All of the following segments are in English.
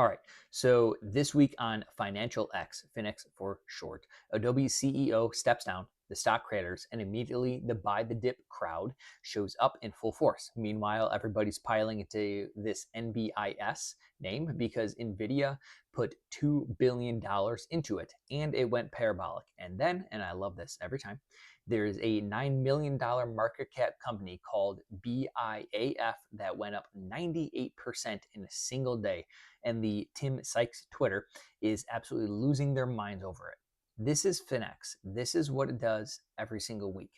All right, so this week on Financial X, FinX for short, Adobe's CEO steps down, the stock craters, and immediately the buy the dip crowd shows up in full force. Meanwhile, everybody's piling into this NBIS name because Nvidia put $2 billion into it and it went parabolic. And then, and I love this every time, there's a $9 million market cap company called BIAF that went up 98% in a single day. And the Tim Sykes Twitter is absolutely losing their minds over it. This is FinX. This is what it does every single week.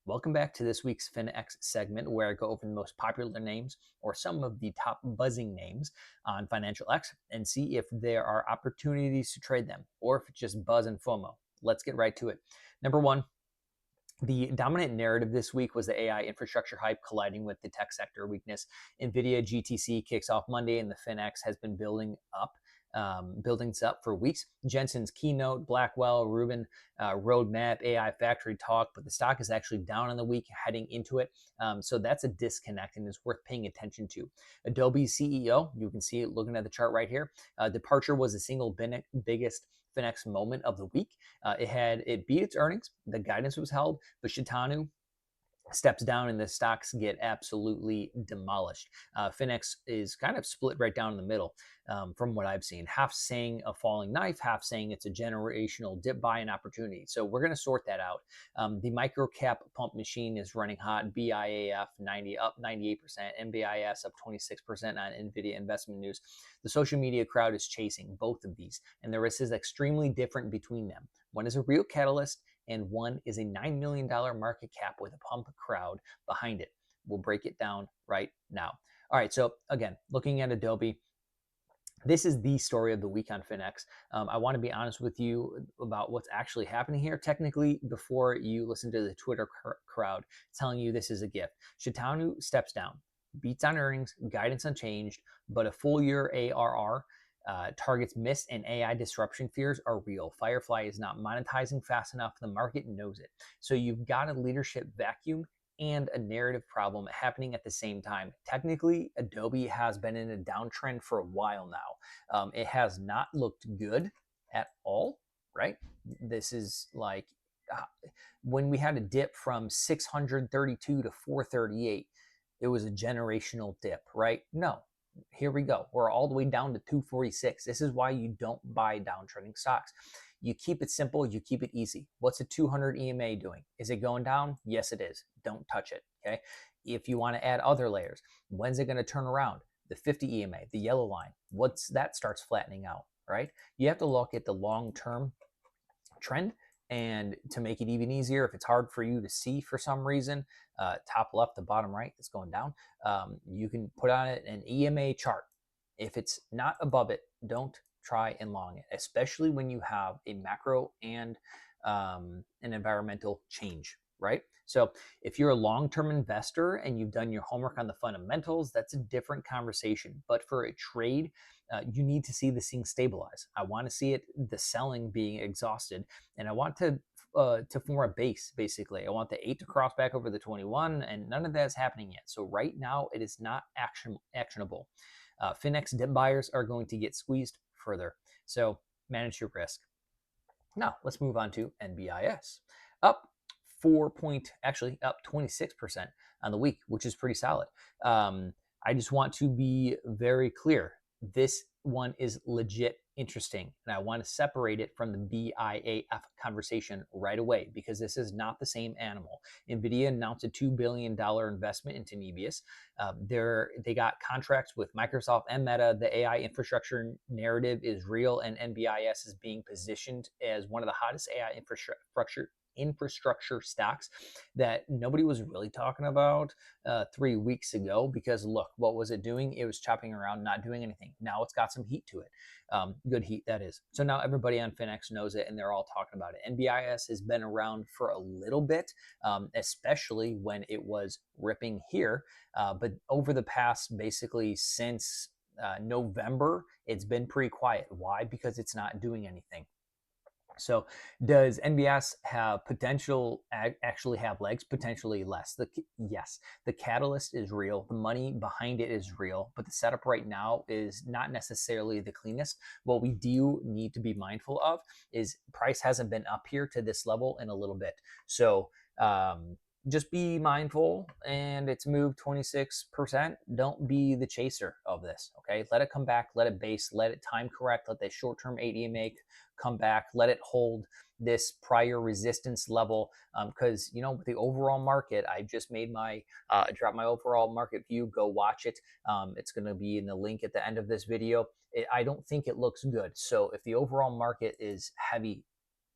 Welcome back to this week's FinX segment where I go over the most popular names or some of the top buzzing names on Financial X and see if there are opportunities to trade them or if it's just buzz and FOMO. Let's get right to it. Number one, the dominant narrative this week was the AI infrastructure hype colliding with the tech sector weakness. Nvidia GTC kicks off Monday, and the FinX has been building up for weeks. Jensen's keynote, Blackwell, Rivian roadmap, AI factory talk, but the stock is actually down in the week heading into it. So that's a disconnect and is worth paying attention to. Adobe's CEO, you can see it looking at the chart right here. Departure was the single biggest FinX moment of the week. It beat its earnings. The guidance was held, but Shitanu steps down and the stocks get absolutely demolished. FinX is kind of split right down in the middle from what I've seen. Half saying a falling knife, half saying it's a generational dip buy and opportunity. So we're going to sort that out. The micro cap pump machine is running hot. BIAF 90 up 98%, NBIS up 26% on Nvidia investment news. The social media crowd is chasing both of these, and the risk is extremely different between them. One is a real catalyst, and one is a $9 million market cap with a pump crowd behind it. We'll break it down right now. All right, so again, looking at Adobe, this is the story of the week on FinX. I want to be honest with you about what's actually happening here. Technically, before you listen to the Twitter crowd telling you this is a gift, Shitanu steps down, beats on earnings, guidance unchanged, but a full year ARR targets missed and AI disruption fears are real. Firefly is not monetizing fast enough. The market knows it. So you've got a leadership vacuum and a narrative problem happening at the same time. Technically, Adobe has been in a downtrend for a while now. It has not looked good at all, right? This is like when we had a dip from 632 to 438, it was a generational dip, right? No, here we go. We're all the way down to 246. This is why you don't buy downtrending stocks. You keep it simple. You keep it easy. What's a 200 EMA doing? Is it going down? Yes, it is. Don't touch it. Okay. If you want to add other layers, when's it going to turn around? The 50 EMA, the yellow line. Once that starts flattening out, right? You have to look at the long-term trend. And to make it even easier, if it's hard for you to see for some reason, top left to bottom right, it's going down, you can put on it an EMA chart. If it's not above it, don't try and long it, especially when you have a macro and an environmental change, right? So if you're a long-term investor and you've done your homework on the fundamentals, that's a different conversation. But for a trade, you need to see this thing stabilize. I want to see it, the selling being exhausted, and I want to form a base, basically. I want the 8 to cross back over the 21, and none of that's happening yet. So right now, it is not actionable. FinX dip buyers are going to get squeezed further. So manage your risk. Now, let's move on to NBIS. Up 26% on the week, which is pretty solid. I just want to be very clear. This one is legit interesting, and I want to separate it from the BIAF conversation right away because this is not the same animal. Nvidia announced a $2 billion investment into NBIS. They got contracts with Microsoft and Meta. The AI infrastructure narrative is real, and NBIS is being positioned as one of the hottest AI infrastructure stocks that nobody was really talking about 3 weeks ago, because look, what was it doing? It was chopping around, not doing anything. Now it's got some heat to it. Good heat, that is. So now everybody on FinX knows it and they're all talking about it. NBIS has been around for a little bit, especially when it was ripping here. But over the past, basically since November, it's been pretty quiet. Why? Because it's not doing anything. So does NBIS have potential, actually have legs? Potentially less. Yes, the catalyst is real. The money behind it is real, but the setup right now is not necessarily the cleanest. What we do need to be mindful of is price hasn't been up here to this level in a little bit. So just be mindful, and it's moved 26%. Don't be the chaser of this, okay? Let it come back, let it base, let it time correct, let that short-term ADMA come back, let it hold this prior resistance level, because with the overall market, I just made my dropped my overall market view. Go watch it. It's going to be in the link at the end of this video. I don't think it looks good. So if the overall market is heavy,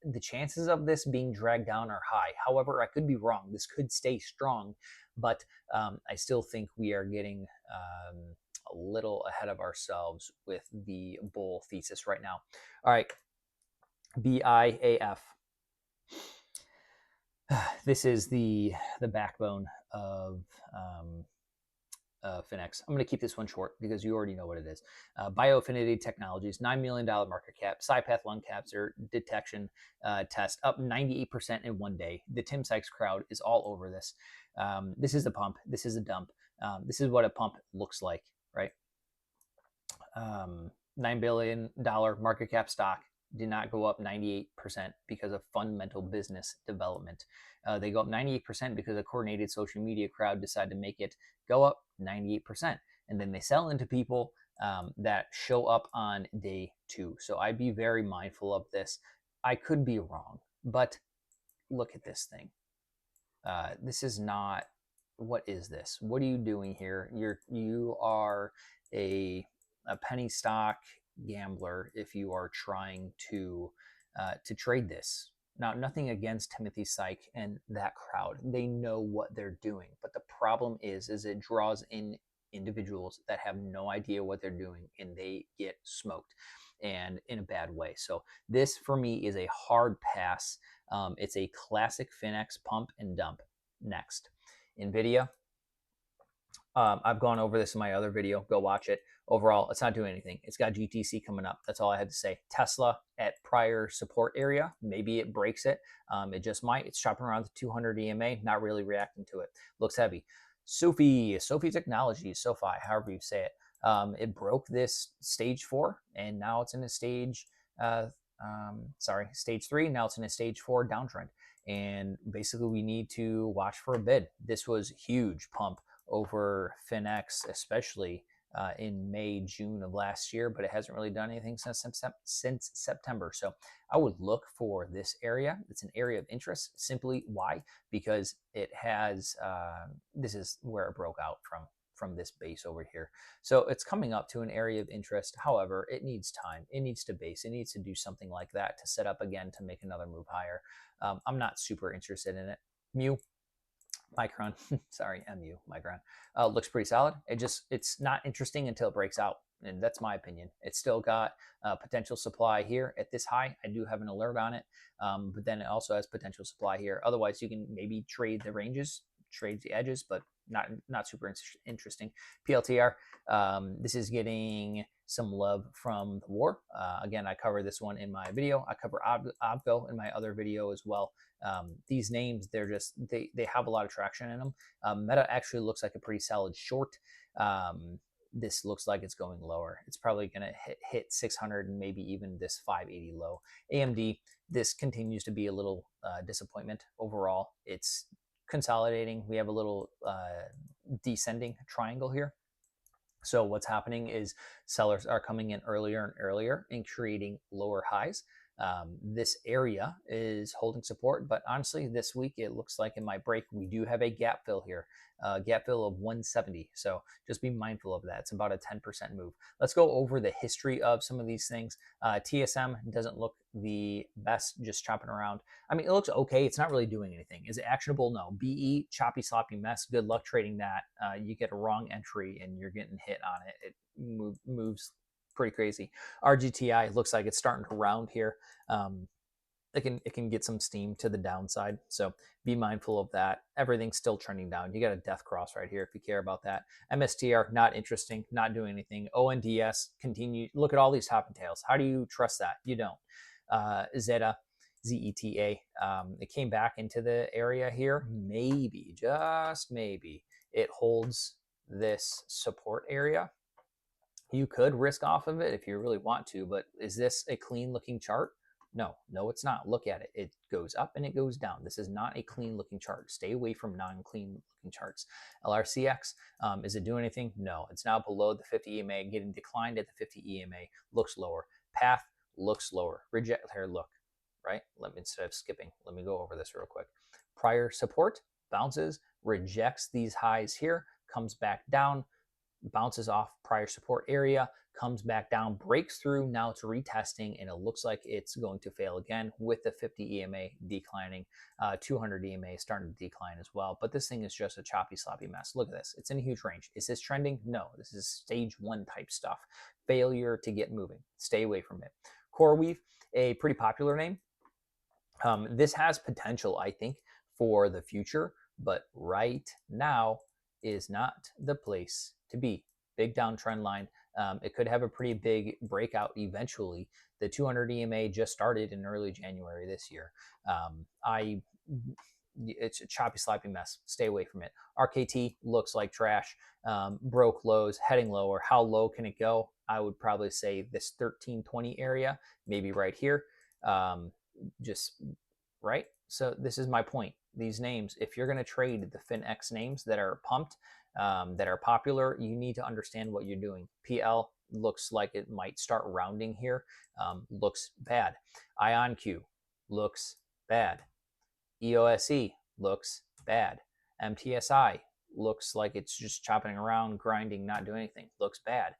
the chances of this being dragged down are high. However, I could be wrong. This could stay strong, but I still think we are getting a little ahead of ourselves with the bull thesis right now. All right, BIAF. This is the backbone of Finex. I'm going to keep this one short because you already know what it is. Biofinity Technologies, $9 million market cap. SciPath lung cancer detection test up 98% in one day. The Tim Sykes crowd is all over this. This is a pump. This is a dump. This is what a pump looks like, right? $9 billion market cap stock did not go up 98% because of fundamental business development. They go up 98% because a coordinated social media crowd decided to make it go up 98%. And then they sell into people that show up on day two. So I'd be very mindful of this. I could be wrong, but look at this thing. This is not, what is this? What are you doing here? You are a penny stock gambler if you are trying to trade this. Now, nothing against Timothy Syke and that crowd. They know what they're doing. But the problem is it draws in individuals that have no idea what they're doing, and they get smoked, and in a bad way. So this, for me, is a hard pass. It's a classic Finex pump and dump. Next, Nvidia. I've gone over this in my other video. Go watch it. Overall, it's not doing anything. It's got GTC coming up. That's all I had to say. Tesla at prior support area. Maybe it breaks it. It just might. It's chopping around the 200 EMA. Not really reacting to it. Looks heavy. SOFI Technologies, SOFI, however you say it. It broke this stage 4, and now it's in a stage, stage 3. Now it's in a stage 4 downtrend. And basically, we need to watch for a bid. This was huge pump over Finex, especially in May, June of last year, but it hasn't really done anything since September. So I would look for this area. It's an area of interest. Simply why? Because it has, this is where it broke out from this base over here. So it's coming up to an area of interest. However, it needs time. It needs to base. It needs to do something like that to set up again to make another move higher. I'm not super interested in it. Micron, sorry, MU, Micron, looks pretty solid. It's not interesting until it breaks out, and that's my opinion. It's still got potential supply here at this high. I do have an alert on it, but then it also has potential supply here. Otherwise, you can maybe trade the ranges, trade the edges, but not super interesting. PLTR, this is getting some love from the war. Again, I cover this one in my video. I cover Obgo in my other video as well. These names, they have a lot of traction in them. Meta actually looks like a pretty solid short. This looks like it's going lower. It's probably going to hit 600 and maybe even this 580 low. AMD, this continues to be a little disappointment overall. It's consolidating. We have a little descending triangle here. So what's happening is sellers are coming in earlier and earlier and creating lower highs. This area is holding support, but honestly, this week it looks like it might break. We do have a gap fill here, gap fill of 170. So just be mindful of that. It's about a 10% move. Let's go over the history of some of these things. TSM doesn't look the best, just chopping around. I mean, it looks okay. It's not really doing anything. Is it actionable? No. BE, choppy, sloppy mess. Good luck trading that. You get a wrong entry and you're getting hit on it. It moves pretty crazy. RGTI looks like it's starting to round here. It can get some steam to the downside, so be mindful of that. Everything's still trending down. You got a death cross right here if you care about that. MSTR, not interesting, not doing anything. ONDS, continue. Look at all these top and tails. How do you trust that? You don't. Zeta, ZETA. It came back into the area here. Maybe, just maybe, it holds this support area. You could risk off of it if you really want to, but is this a clean looking chart? No, it's not. Look at it. It goes up and it goes down. This is not a clean looking chart. Stay away from non-clean looking charts. LRCX, is it doing anything? No, it's now below the 50 EMA, getting declined at the 50 EMA, looks lower. Path looks lower. Reject here, look, right? Instead of skipping, let me go over this real quick. Prior support, bounces, rejects these highs here, comes back down, bounces off prior support area, comes back down, breaks through. Now it's retesting, and it looks like it's going to fail again with the 50 EMA declining. 200 EMA starting to decline as well. But this thing is just a choppy, sloppy mess. Look at this. It's in a huge range. Is this trending? No. This is stage 1 type stuff. Failure to get moving. Stay away from it. Coreweave, a pretty popular name. This has potential, I think, for the future, but right now is not the place to be. Big downtrend line. It could have a pretty big breakout eventually. The 200 EMA just started in early January this year. It's a choppy, sloppy mess. Stay away from it. RKT looks like trash. Broke lows, heading lower. How low can it go? I would probably say this 1320 area, maybe right here. Just right. So this is my point. These names, if you're going to trade the FinX names that are pumped, that are popular, you need to understand what you're doing. PL looks like it might start rounding here. Looks bad. IonQ looks bad. EOSE looks bad. MTSI looks like it's just chopping around, grinding, not doing anything. Looks bad.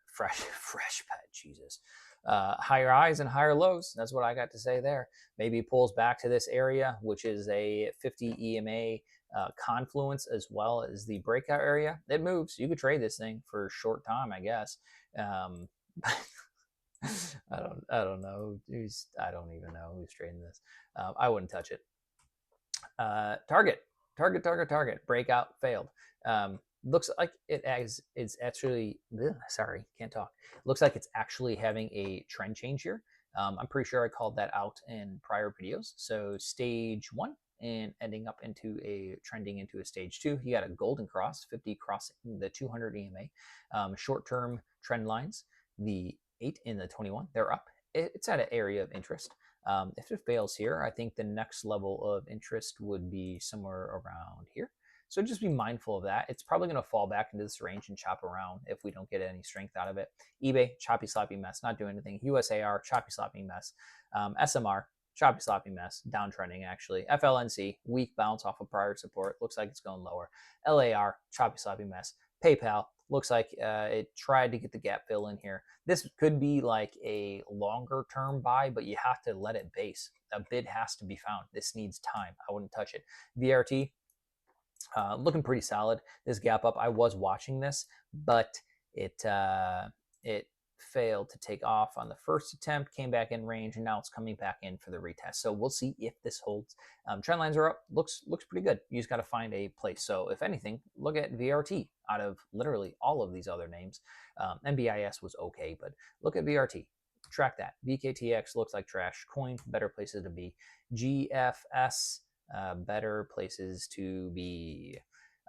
Fresh pet, Jesus. Higher highs and higher lows. That's what I got to say there. Maybe pulls back to this area, which is a 50 EMA confluence as well as the breakout area. It moves. You could trade this thing for a short time, I guess. I don't know. I don't even know who's trading this. I wouldn't touch it. Target. Breakout failed. Looks like it's actually, sorry, can't talk. Looks like it's actually having a trend change here. I'm pretty sure I called that out in prior videos. So stage 1 and ending up into trending into a stage 2. You got a golden cross, 50 crossing the 200 EMA. Short-term trend lines, the 8 and the 21, they're up. It's at an area of interest. If it fails here, I think the next level of interest would be somewhere around here. So just be mindful of that. It's probably going to fall back into this range and chop around if we don't get any strength out of it. eBay, choppy, sloppy mess, not doing anything. USAR, choppy, sloppy mess. SMR, choppy, sloppy mess, downtrending actually. FLNC, weak bounce off of prior support. Looks like it's going lower. LAR, choppy, sloppy mess. PayPal, looks like it tried to get the gap fill in here. This could be like a longer term buy, but you have to let it base. A bid has to be found. This needs time. I wouldn't touch it. VRT, looking pretty solid. This gap up, I was watching this, but it failed to take off on the first attempt, came back in range, and now it's coming back in for the retest. So we'll see if this holds. Trend lines are up. Looks pretty good. You just got to find a place. So if anything, look at VRT out of literally all of these other names. NBIS was okay, but look at VRT. Track that. VKTX looks like trash. Coin, better places to be. GFS, better places to be.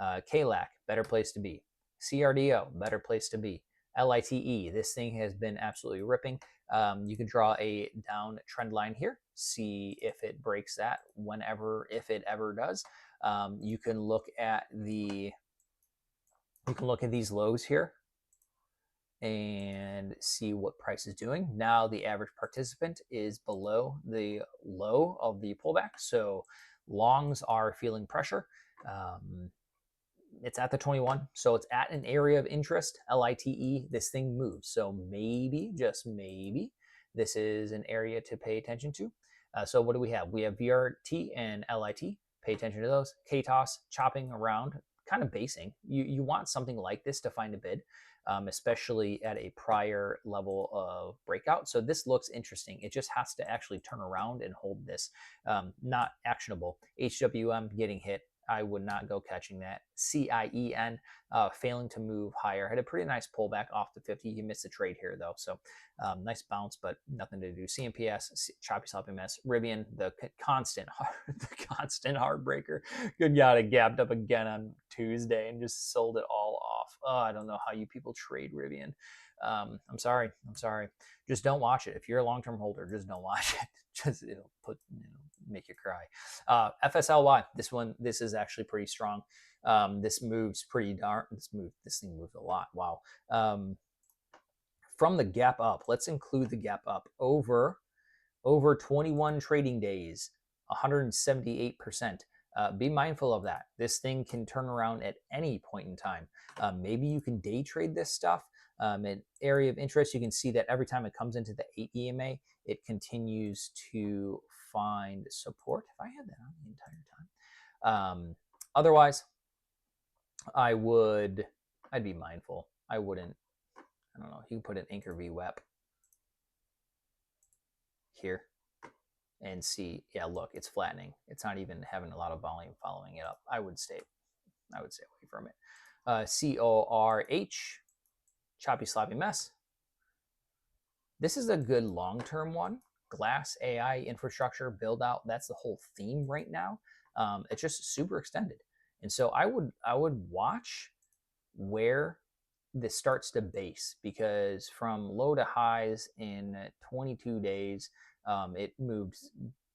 KLAC, better place to be. CRDO, better place to be. LITE, this thing has been absolutely ripping. You can draw a down trend line here, see if it breaks that whenever, if it ever does. You can look at these lows here and see what price is doing. Now the average participant is below the low of the pullback, so longs are feeling pressure. It's at the 21, so it's at an area of interest. LITE, this thing moves, so maybe, just maybe, this is an area to pay attention to. So what do we have? We have VRT and LIT. Pay attention to those. KTOS chopping around, kind of basing. You want something like this to find a bid, especially at a prior level of breakout. So this looks interesting. It just has to actually turn around and hold this. Not actionable. HWM getting hit. I would not go catching that. CIEN failing to move higher. Had a pretty nice pullback off the 50. He missed the trade here though, so nice bounce, but nothing to do. CMPS, choppy sloppy mess. Rivian, the constant heartbreaker. Good God, it gapped up again on Tuesday and just sold it all off. Oh, I don't know how you people trade Rivian. I'm sorry. Just don't watch it. If you're a long-term holder, just don't watch it. Just it'll make you cry. FSLY. This is actually pretty strong. This moves pretty darn. This thing moves a lot. Wow. From the gap up, let's include the gap up over 21 trading days, 178%. Be mindful of that. This thing can turn around at any point in time. Maybe you can day trade this stuff. An area of interest, you can see that every time it comes into the 8 EMA, it continues to find support. If I had that on the entire time. Otherwise, I'd be mindful. I wouldn't, I don't know, you can put an anchor VWAP here and see, yeah, look, it's flattening. It's not even having a lot of volume following it up. I would stay away from it. CORH, choppy sloppy mess. This is a good long-term one. Glass, AI, infrastructure, build out. That's the whole theme right now. It's just super extended. And so I would watch where this starts to base, because from low to highs in 22 days, it moved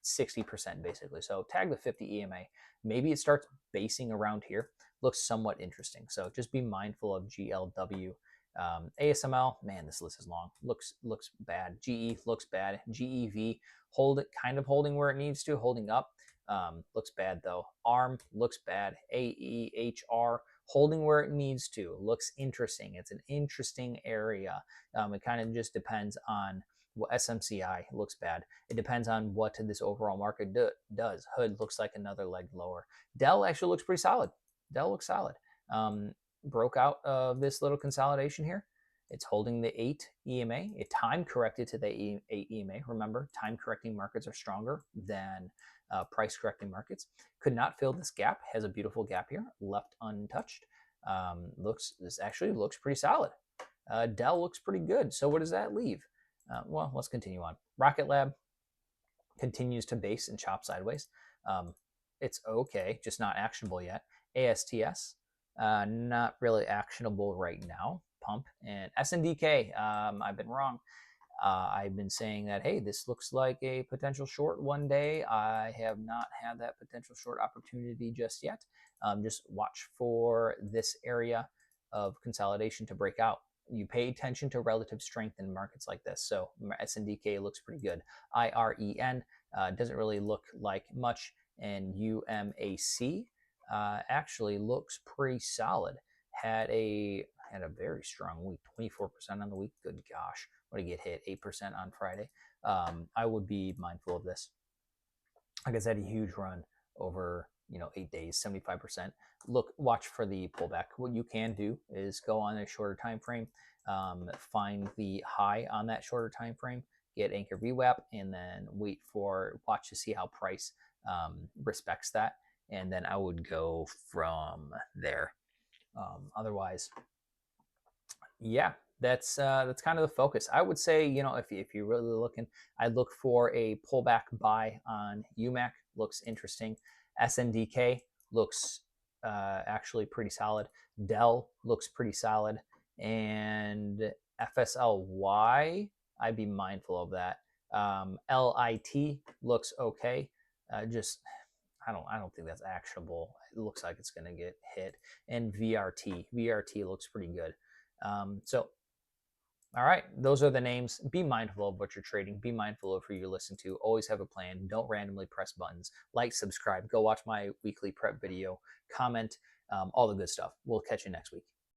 60% basically. So tag the 50 EMA. Maybe it starts basing around here. Looks somewhat interesting. So just be mindful of GLW. ASML, man, this list is long. Looks bad. GE looks bad. GEV holding where it needs to, holding up. Looks bad though. ARM looks bad. AEHR holding where it needs to. Looks interesting. It's an interesting area. It kind of just depends on what SMCI looks bad. It depends on what this overall market does. Hood looks like another leg lower. Dell actually looks pretty solid. Dell looks solid. Broke out of this little consolidation here. It's holding the 8 EMA. It time corrected to the 8 EMA. Remember, time correcting markets are stronger than price correcting markets. Could not fill this gap. Has a beautiful gap here, left untouched. This actually looks pretty solid. Dell looks pretty good. So what does that leave? Well, let's continue on. Rocket Lab continues to base and chop sideways. It's okay, just not actionable yet. ASTS, not really actionable right now. Pump and SNDK, I've been wrong. I've been saying that, hey, this looks like a potential short one day. I have not had that potential short opportunity just yet. Just watch for this area of consolidation to break out. You pay attention to relative strength in markets like this. So SNDK looks pretty good. IREN doesn't really look like much. And UMAC actually looks pretty solid. Had a very strong week, 24% on the week. Good gosh, what did it get hit? 8% on Friday. I would be mindful of this. Like I said, a huge run over 8 days, 75%. Watch for the pullback. What you can do is go on a shorter time frame, find the high on that shorter time frame, get anchor VWAP, and then watch to see how price respects that, and then I would go from there. Otherwise, yeah, that's kind of the focus. I would say, if you're really looking, I'd look for a pullback buy on UMAC. Looks interesting. SNDK looks actually pretty solid. Dell looks pretty solid, and FSLY, I'd be mindful of that. LIT looks okay. I don't think that's actionable. It looks like it's going to get hit. And VRT looks pretty good. All right, those are the names. Be mindful of what you're trading. Be mindful of who you're listening to. Always have a plan. Don't randomly press buttons. Like, subscribe. Go watch my weekly prep video. Comment, all the good stuff. We'll catch you next week.